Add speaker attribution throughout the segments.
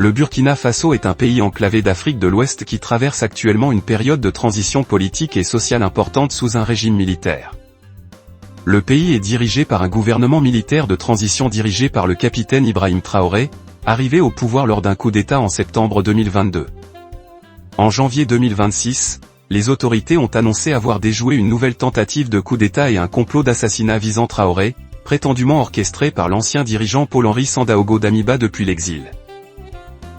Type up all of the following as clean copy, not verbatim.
Speaker 1: Le Burkina Faso est un pays enclavé d'Afrique de l'Ouest qui traverse actuellement une période de transition politique et sociale importante sous un régime militaire. Le pays est dirigé par un gouvernement militaire de transition dirigé par le capitaine Ibrahim Traoré, arrivé au pouvoir lors d'un coup d'État en septembre 2022. En janvier 2026, les autorités ont annoncé avoir déjoué une nouvelle tentative de coup d'État et un complot d'assassinat visant Traoré, prétendument orchestré par l'ancien dirigeant Paul-Henri Sandaogo Damiba depuis l'exil.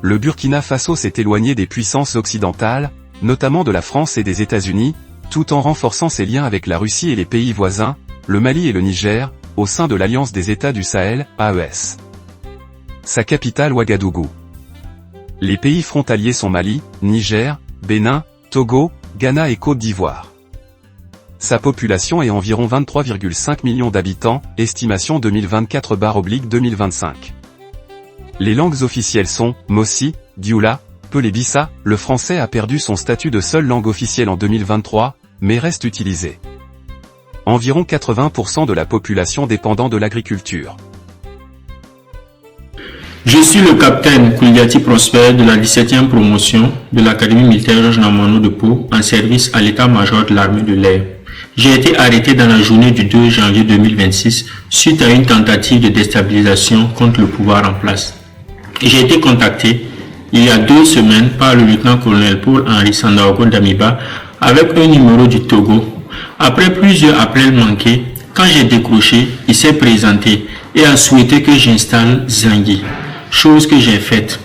Speaker 1: Le Burkina Faso s'est éloigné des puissances occidentales, notamment de la France et des États-Unis, tout en renforçant ses liens avec la Russie et les pays voisins, le Mali et le Niger, au sein de l'Alliance des États du Sahel, AES. Sa capitale Ouagadougou. Les pays frontaliers sont Mali, Niger, Bénin, Togo, Ghana et Côte d'Ivoire. Sa population est environ 23,5 millions d'habitants, estimation 2024/2025. Les langues officielles sont Mossi, Dioula, Peul et Bissa. Le français a perdu son statut de seule langue officielle en 2023, mais reste utilisé. Environ 80% de la population dépendant de l'agriculture.
Speaker 2: Je suis le capitaine Kouliati Prosper de la 17e promotion de l'Académie militaire Jean Amano de Pau en service à l'état-major de l'armée de l'air. J'ai été arrêté dans la journée du 2 janvier 2026 suite à une tentative de déstabilisation contre le pouvoir en place. J'ai été contacté il y a 2 semaines par le lieutenant-colonel Paul-Henri Sandaogo Damiba avec un numéro du Togo. Après plusieurs appels manqués, quand j'ai décroché, il s'est présenté et a souhaité que j'installe Zangui, chose que j'ai faite.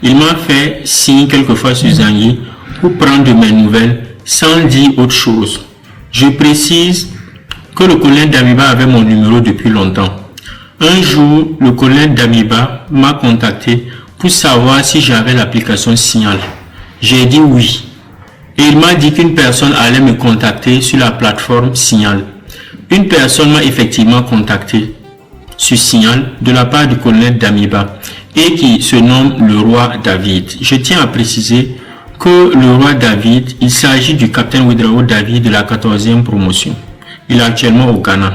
Speaker 2: Il m'a fait signe quelquefois sur Zangui pour prendre de mes nouvelles sans dire autre chose. Je précise que le colonel Damiba avait mon numéro depuis longtemps. Un jour, le colonel Damiba m'a contacté pour savoir si j'avais l'application Signal. J'ai dit oui. Et il m'a dit qu'une personne allait me contacter sur la plateforme Signal. Une personne m'a effectivement contacté sur Signal de la part du colonel Damiba et qui se nomme le roi David. Je tiens à préciser que le roi David, il s'agit du capitaine Ouédraogo David de la 14e promotion. Il est actuellement au Ghana.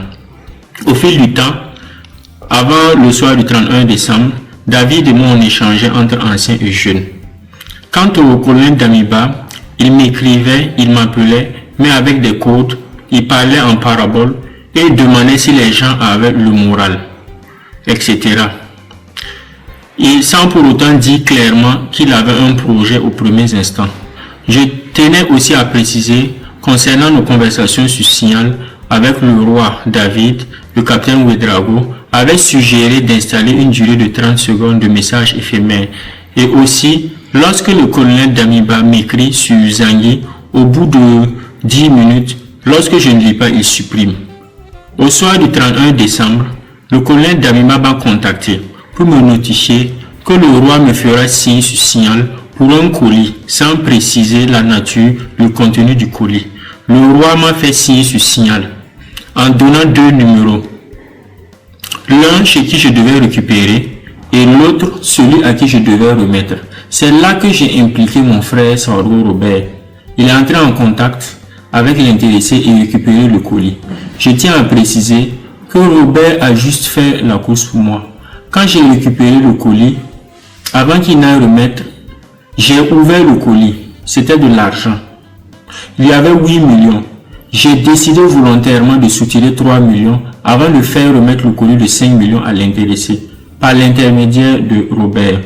Speaker 2: Au fil du temps, avant le soir du 31 décembre, David et moi on échangeait entre anciens et jeunes. Quant au colonel Damiba, il m'écrivait, il m'appelait, mais avec des codes, il parlait en parabole et demandait si les gens avaient le moral, etc. Et sans pour autant dire clairement qu'il avait un projet aux premiers instants. Je tenais aussi à préciser, concernant nos conversations sur Signal, avec le roi David, le capitaine Ouédraogo avait suggéré d'installer une durée de 30 secondes de message éphémère. Et aussi, lorsque le colonel Damiba m'écrit sur Zangui, au bout de 10 minutes, lorsque je ne lis pas, il supprime. Au soir du 31 décembre, le colonel Damiba m'a contacté pour me notifier que le roi me fera signe sur Signal pour un colis, sans préciser la nature, le contenu du colis. Le roi m'a fait signe sur Signal, en donnant 2 numéros. L'un chez qui je devais récupérer et l'autre celui à qui je devais remettre. C'est là que j'ai impliqué mon frère Sardou Robert. Il est entré en contact avec l'intéressé et récupéré le colis. Je tiens à préciser que Robert a juste fait la course pour moi. Quand j'ai récupéré le colis, avant qu'il n'aille remettre, j'ai ouvert le colis. C'était de l'argent. Il y avait 8 millions. J'ai décidé volontairement de soutirer 3 millions avant de faire remettre le colis de 5 millions à l'intéressé, par l'intermédiaire de Robert.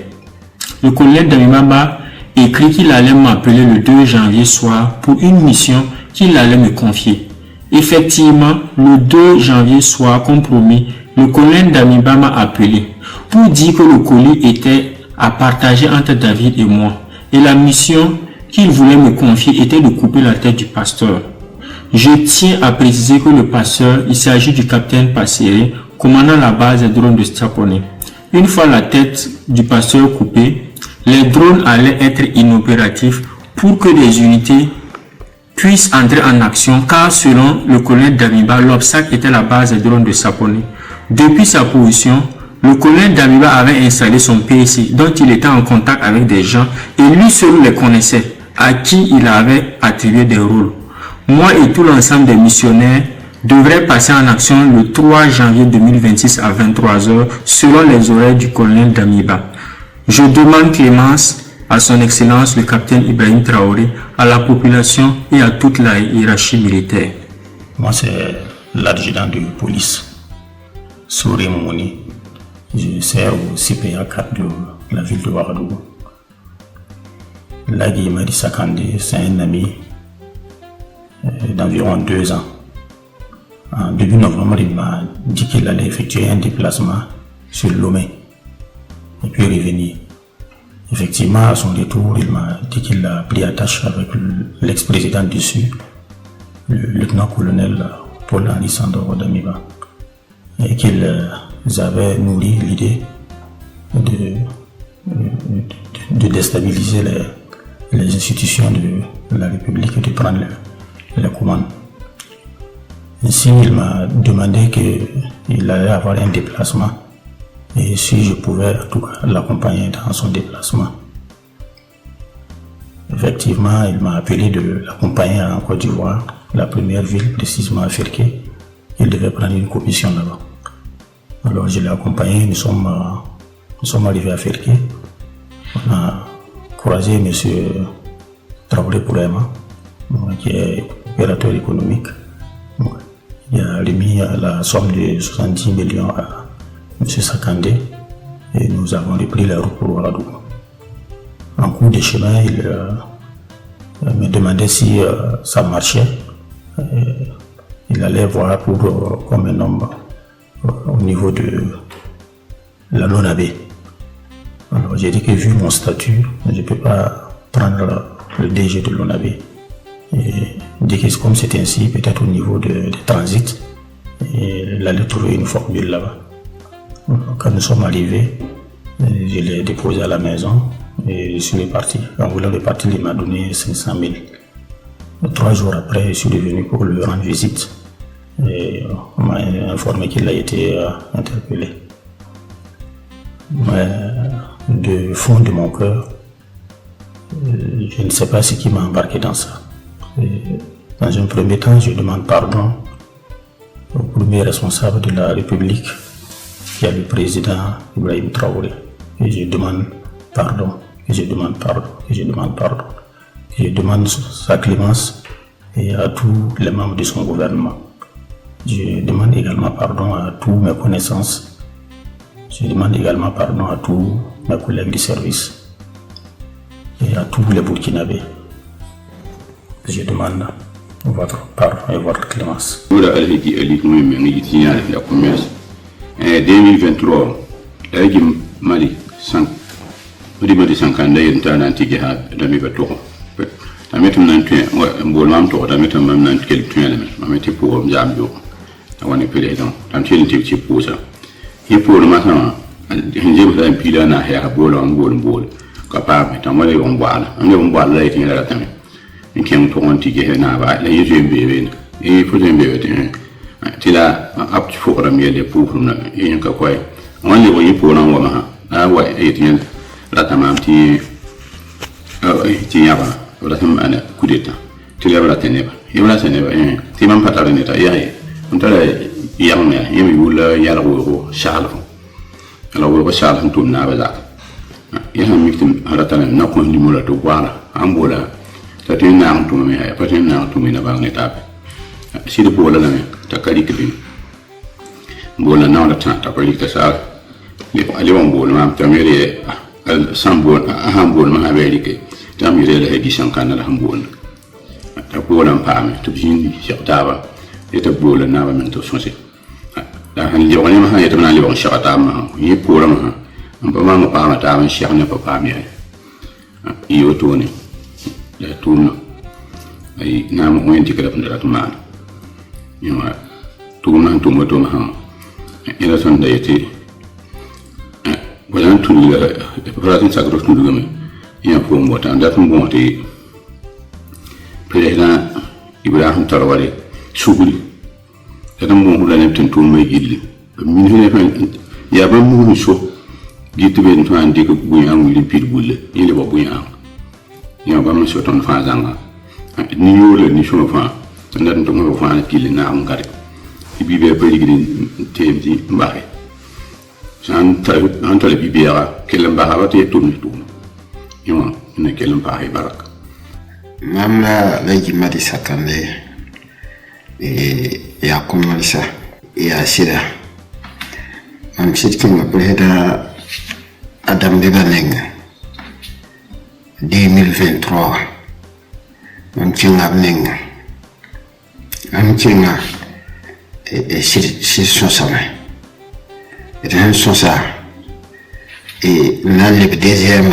Speaker 2: Le colonel Damiba m'a écrit qu'il allait m'appeler le 2 janvier soir pour une mission qu'il allait me confier. Effectivement, le 2 janvier soir, comme promis, le colonel Damiba m'a appelé pour dire que le colis était à partager entre David et moi. Et la mission qu'il voulait me confier était de couper la tête du pasteur. Je tiens à préciser que le pasteur, il s'agit du capitaine Passéré, commandant la base des drones de Stapone. Une fois la tête du pasteur coupée, les drones allaient être inopératifs pour que les unités puissent entrer en action, car selon le colonel Damiba, l'obstacle était la base des drones de Stapone. Depuis sa position, le colonel Damiba avait installé son PC, dont il était en contact avec des gens, et lui seul les connaissait, à qui il avait attribué des rôles. Moi et tout l'ensemble des missionnaires devraient passer en action le 3 janvier 2026 à 23 h selon les horaires du colonel Damiba. Je demande clémence à son Excellence le capitaine Ibrahim Traoré, à la population et à toute la hiérarchie militaire.
Speaker 3: Moi, c'est l'adjudant de police, Souré Mouni. Je sers au CPA 4 de la ville de Ouagadougou. Lagui Marissa Kandé, c'est un ami d'environ 2 ans. En début novembre, il m'a dit qu'il allait effectuer un déplacement sur Lomé et puis revenir. Effectivement, à son retour, il m'a dit qu'il a pris attache avec l'ex-président du Sud, le lieutenant-colonel Paul-Henri Sandoro Damiba, et qu'ils avaient nourri l'idée de déstabiliser les institutions de la République et de prendre les commandes. Ainsi, il m'a demandé qu'il allait avoir un déplacement et si je pouvais en tout cas l'accompagner dans son déplacement. Effectivement, il m'a appelé de l'accompagner en Côte d'Ivoire, la première ville, précisément à Ferké. Il devait prendre une commission là-bas. Alors je l'ai accompagné, nous sommes arrivés à Ferké. On a croisé M. Traoré Poulema, qui est opérateur économique. Il a remis la somme de 70 millions à M. Sakandé et nous avons repris la route pour Ouagadougou. En cours de chemin, il me demandait si ça marchait. Il allait voir pour comme un homme au niveau de la Lonabé. Alors j'ai dit que vu mon statut, je ne peux pas prendre le DG de Lonabé. Et dit que comme c'est ainsi, peut-être au niveau de transit, il allait trouver une formule là-bas. Quand nous sommes arrivés, je l'ai déposé à la maison et je suis reparti. En voulant repartir, il m'a donné 500 000. 3 jours après, je suis revenu pour lui rendre visite et on m'a informé qu'il a été interpellé. Mais du fond de mon cœur, je ne sais pas ce qui m'a embarqué dans ça. Et dans un premier temps, je demande pardon au premier responsable de la République, qui est le président Ibrahim Traoré. Et je demande pardon, et je demande pardon, et je demande pardon. Et je demande sa clémence et à tous les membres de son gouvernement. Je demande également pardon à tous mes connaissances. Je demande également pardon à tous mes collègues du service et à tous les Burkinabés. Je demande votre pardon et votre clémence.
Speaker 4: 2023, Mali, Mali Sankanda et Tananti Damiba Toro. I met him not to Bolam to I met him not kill twin, I met him for Zambio. I want to pay it on until he takes your poser. He poured Matana and Jim and Peter and I have a bowl on board. Capab, I'm very on wall. I'm the one wall lighting at a time. He came to want to get her now, I let you be in. He put him baby till up to 4 years pool from in Kakwai. Only when you pour on woman, I was 18 Latamam Tiava. Rasim ana kudeta tilabra teneba yebra teneba timam patarineta yaye untala yamya yemi wula yala wo shalo ala wo shalo tum na baza yaha miktim haratana na ko ndi mula to wala ambola tatin na tum me ya patin na tum na bangne tabe sidi bola na takari kidin bola na la ta takari ka sa le won bola ma tamere al sambol ahambol ma haberike tamire la hegi shankana la hambon ta bolan pame to bin shaqtaba eta bolan na ba men to sonse da han li woni ma ha eta na li won shaqta ma yi bolan ma ba ma pa ma ta ma shaqna pa pa mi yo to ne la tunno ay na mo won ti kala ndara to ma yo ma to ma to mo to ma ila son da yete wala tun la pratin sagro tun ngame ya ko mbota nda tun bonte président Ibrahim Traoré suguri kada mo hula ne tun tun mai illi min hene fa ya ba mo so gitu ben to andi ko bu yang li pir bulle ile bo bu yang ya ba mo so ton fa zanga ni yole ni so fa nda to mo fa na kile na am gare ibi be pe ligin temti mbaxe Anto le bibiera che l'embara ti turni tu. Io non che l'embara barak.
Speaker 5: Mamla la jimadi sakande ya kumalisa ya sida. Am sitkin apreda Adam de Baneng 2023. Am chinga Baneng. Am chinga si sonsame. Et un sonsa et dans le deuxième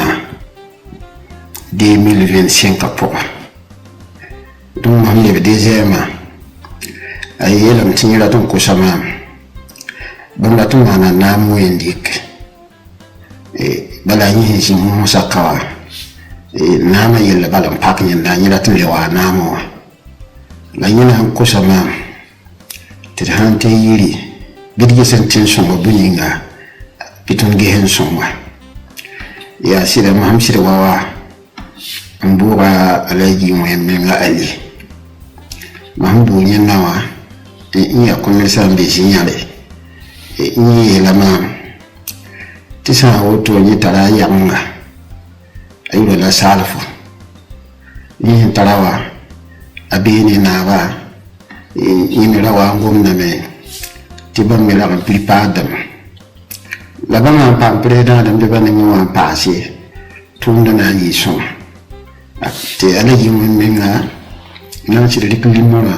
Speaker 5: 2025 pour donc dans le deuxième aïe la mtinira ton kusama banda ton na namu indik et bala yi si mo sakawa et nama yella bala pak nyanda nyira tin lewa namu la nyina kusama tirhante yiri bidge sentin songo buninga piton gehen songo ya sira maham sira wawa mbura alaji mwenga ali mahmbu nyenawa iya komesa mbisi nyale ni lama tisa woto ni tara yanga ayro la salfo ni tarawa abini nawa ni rawa ngomna me tiba mela kan plipadam la bama pam preda dam de bani mo passé tunda na yi so te ala yi mo menga na ci de klimora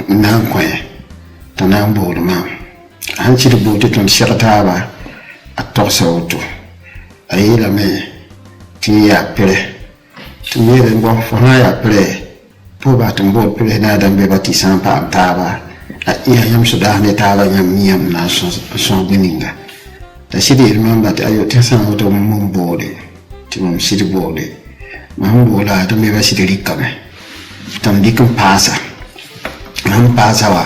Speaker 5: na ko tana mbolo ma han ci de bote ton sharata ba atorsa auto ayila me ti ya pere ti mere ngo fona ya pere po ba tambo pere na dam be bati sampa taba iya yam sudah ne tala nyam na so bininga ta sidi remember ta ayo tesa auto mum bode ti mum sidi bode mam bola to me ba sidi rikame tam dikam pasa mam pasa wa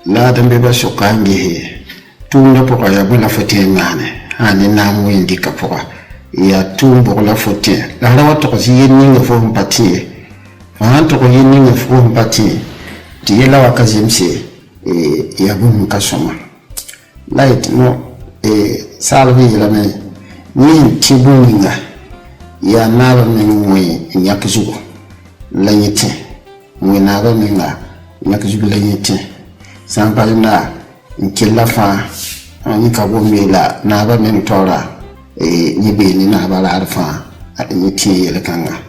Speaker 5: la dambe ba sokangi he tunda poka ya bula fote ngane ani na mu indika poka ya tumbo la fote la rawa to ko yini ngo fo mpati fa to ko yini ngo fo mpati tiyela wakazi mse ya bumu kasoma light no salvi la me ni tibuninga ya naba me ngwe nyakizugo la nyete ngwe naba me nga nyakizugo la nyete sampale na nkilla fa ani kabo mela naba me ntora ni beni naba la arfa ni tiyela kanga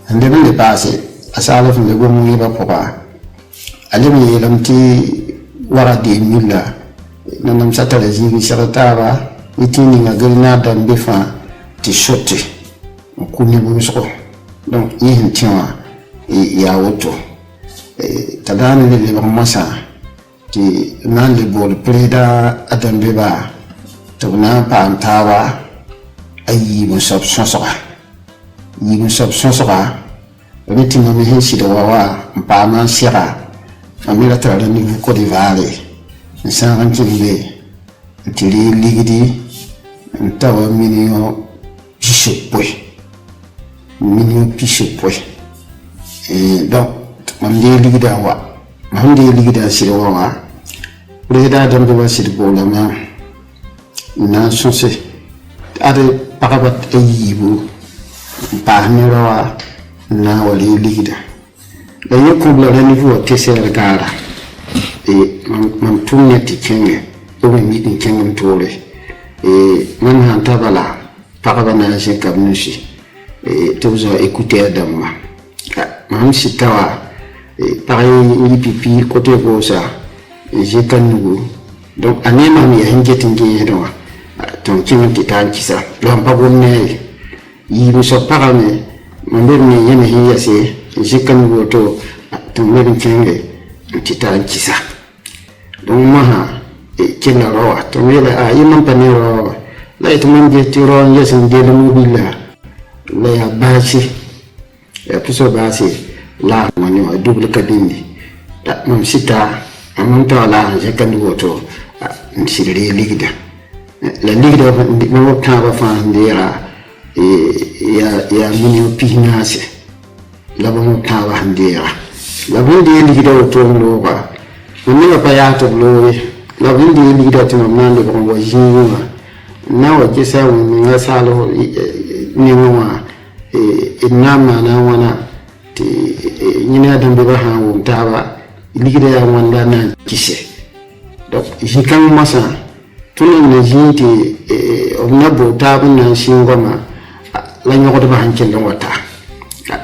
Speaker 5: ande ne passe asala fu le gomu yiba poka alimi yelamti waradi milla nanam satale zigi sharataba itini ngagalina dambe fa ti shotte kuni busko donc yin tiwa ya woto tadani le masa ti nan le bol preda adambe ba to na pantawa ayi musab sonsoka yi musab sonsoka reti mo me shi do wawa mpama shira amira tara ni ko di vale nsan kimbe ntiri ligidi ntawa minio pisepwe donc mamde ligida wa mamde ligida sirwa wa preda dambe wa sirbo lama na sonse ade pakabat ayibu pa nirawa na wali ligida da yako la niveau tesser gara man tunne ti kenge o mi din kenge tole man han tabala pakabana je kabnushi tozo écouter adamma man sitawa pareil ni pipi côté gosa je kanugo donc anema mi hangeti ngi do ton kenge ti tankisa lo mpago ne yi mi so parame mon mi yene hiyase je kanugo to mere kenge tita kisa donc maha kila rawa to mere yimman panero la ito man je tiro yesin de mobile la ya basi ya puso basi la mani wa double kadindi da mam sita amanta la je kandugo to nsirire ligida la ligida mo taba fa ndira ya mini pinase la mo taba ndira la bundi ligida to loba ni pa ya to lowe la vindi lida tuma mnande ko wa jinwa na wa kisa nga salo ni wa inama na wana ti nyina dambe ba ha wo tawa lida ya wanda na kise donc jikan masa tunan ne jinti na bota bin shingoma la nyodo ba hankel wata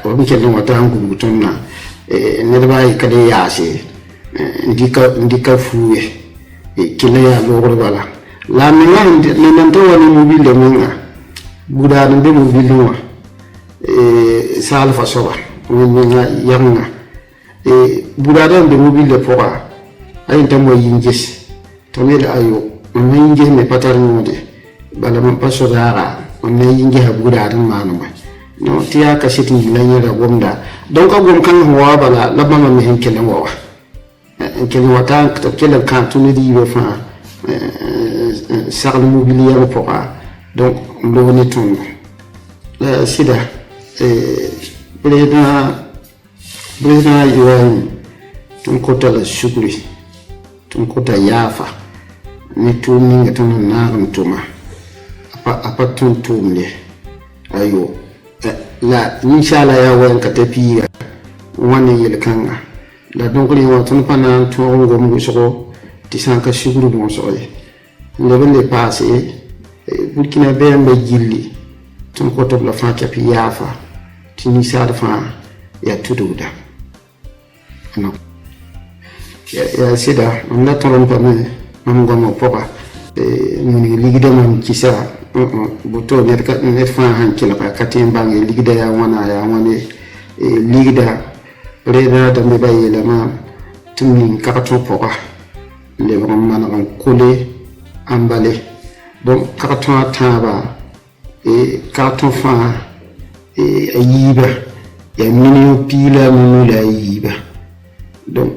Speaker 5: o bi kelen wata han gubutun na ne ba yi kade yase ndika fuwe kila ya logoro bala la minga ne nanto wani mobile minga buda ne mobile wa salfa soba minga yanga buda de mobile poa ay tamo yinjes to me da ayo on yinje me patar ngode bala man paso dara on yinje ha buda dan manu ba no tiya ka shiti lanya da gomda donc ko gom kan huwa bala labba ma me henkelen wa kelen wata to kelen kan tuni di be fa sarle mobilier poa donc ndo ne ton sida président Ibrahim tun kota la shukuri tun kota yafa ni tuni ngatana na ntuma apa tun tumne ayo la inshallah ya wayan ka tafiya wani yelkanga la donc les watons pendant tout ngom so ti sanka shukuru mo so le bele passé burkina be mbe jilli tun kota la fa ka yafa ti ni sa fa ya tududa no ya sida on na toron pa me mam gomo popa muni ligide mam kisa boto ne fa han kila pa katin bangi ligide ya wane ligida reda da me baye la ma tumi karaton popa le man ran coller emballé donc karaton ataba karaton fa ayiba ya mini pila mini la yiba donc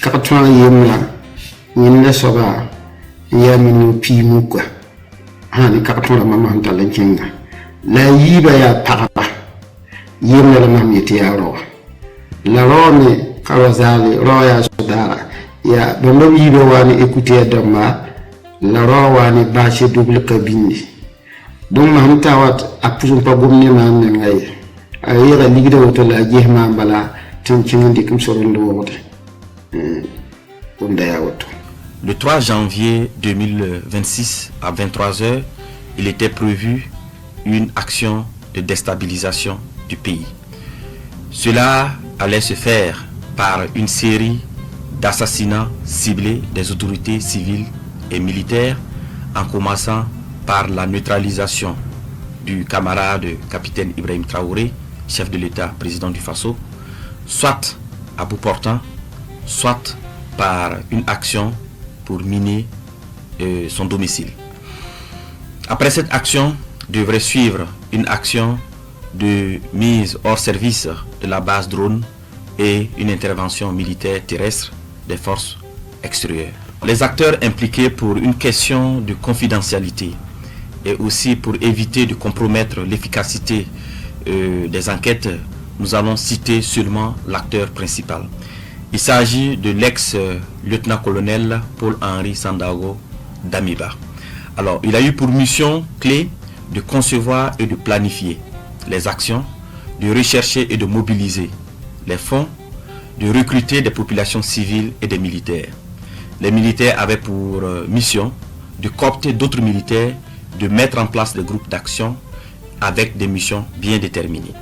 Speaker 5: karaton yemla nyinna soba ya mini pi muka hani karaton la mama hantala kinga la yiba ya parapa yemla la mama yeti ya ro la rone kawazali roya sodara ya bondo yibe wani écouter dama la ro wani bache double cabine donc ma hanta wat apujum pa gomne ma ngay ayira ligide woto la jehma bala tan cimandi kum sorondo wote
Speaker 6: Le 3 janvier 2026 à 23h, il était prévu une action de déstabilisation du pays. Cela allait se faire par une série d'assassinats ciblés des autorités civiles et militaires, en commençant par la neutralisation du camarade capitaine Ibrahim Traoré, chef de l'État, président du Faso, soit à bout portant, soit par une action pour miner son domicile. Après cette action, devrait suivre une action de mise hors service de la base drone et une intervention militaire terrestre des forces extérieures. Les acteurs impliqués, pour une question de confidentialité et aussi pour éviter de compromettre l'efficacité des enquêtes, nous allons citer seulement l'acteur principal. Il s'agit de l'ex-lieutenant-colonel Paul-Henri Sandaogo Damiba. Alors, il a eu pour mission clé de concevoir et de planifier les actions, de rechercher et de mobiliser les fonds, de recruter des populations civiles et des militaires. Les militaires avaient pour mission de coopter d'autres militaires, de mettre en place des groupes d'action avec des missions bien déterminées.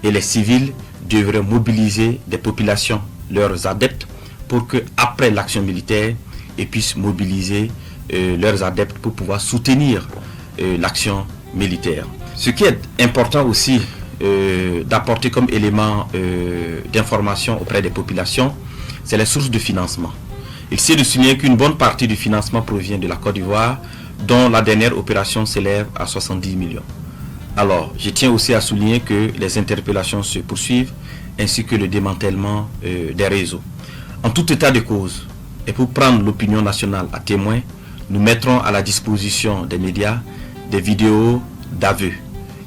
Speaker 6: Et les civils devraient mobiliser des populations, leurs adeptes, pour que après l'action militaire, ils puissent mobiliser leurs adeptes pour pouvoir soutenir l'action militaire. Ce qui est important aussi d'apporter comme élément d'information auprès des populations, c'est les sources de financement. Il s'est de souligner qu'une bonne partie du financement provient de la Côte d'Ivoire, dont la dernière opération s'élève à 70 millions. Alors, je tiens aussi à souligner que les interpellations se poursuivent, ainsi que le démantèlement des réseaux. En tout état de cause, et pour prendre l'opinion nationale à témoin, nous mettrons à la disposition des médias des vidéos d'aveux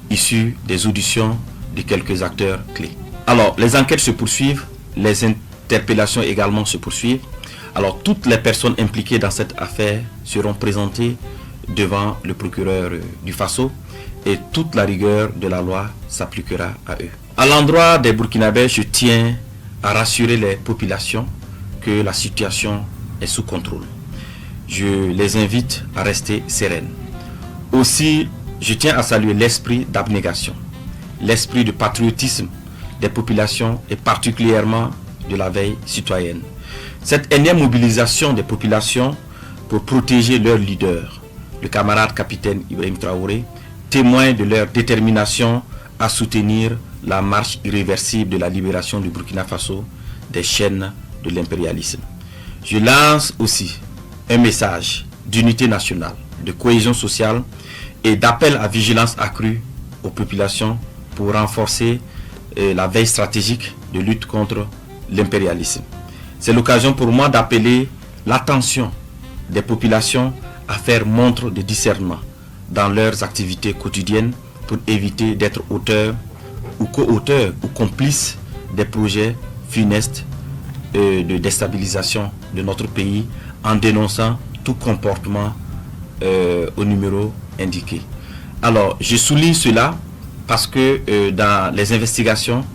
Speaker 6: issus des auditions de quelques acteurs clés. Alors, les enquêtes se poursuivent, les interpellations également se poursuivent. Alors toutes les personnes impliquées dans cette affaire seront présentées devant le procureur du Faso et toute la rigueur de la loi s'appliquera à eux. À l'endroit des Burkinabés, je tiens à rassurer les populations que la situation est sous contrôle. Je les invite à rester sereines. Aussi, je tiens à saluer l'esprit d'abnégation, l'esprit de patriotisme des populations et particulièrement de la veille citoyenne. Cette énième mobilisation des populations pour protéger leur leader, le camarade capitaine Ibrahim Traoré, témoigne de leur détermination à soutenir la marche irréversible de la libération du Burkina Faso des chaînes de l'impérialisme. Je lance aussi un message d'unité nationale, de cohésion sociale et d'appel à vigilance accrue aux populations pour renforcer la veille stratégique de lutte contre l'impérialisme. C'est l'occasion pour moi d'appeler l'attention des populations à faire montre de discernement dans leurs activités quotidiennes pour éviter d'être auteurs ou co-auteurs ou complices des projets funestes de déstabilisation de notre pays en dénonçant tout comportement au numéro indiqué. Alors, je souligne cela parce que dans les investigations,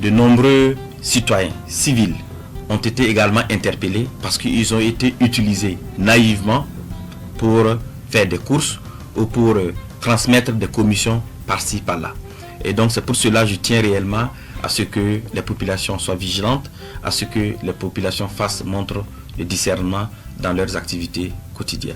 Speaker 6: de nombreux citoyens civils ont été également interpellés parce qu'ils ont été utilisés naïvement pour faire des courses ou pour transmettre des commissions par-ci, par-là. Et donc c'est pour cela que je tiens réellement à ce que les populations soient vigilantes, à ce que les populations fassent montre de discernement dans leurs activités quotidiennes.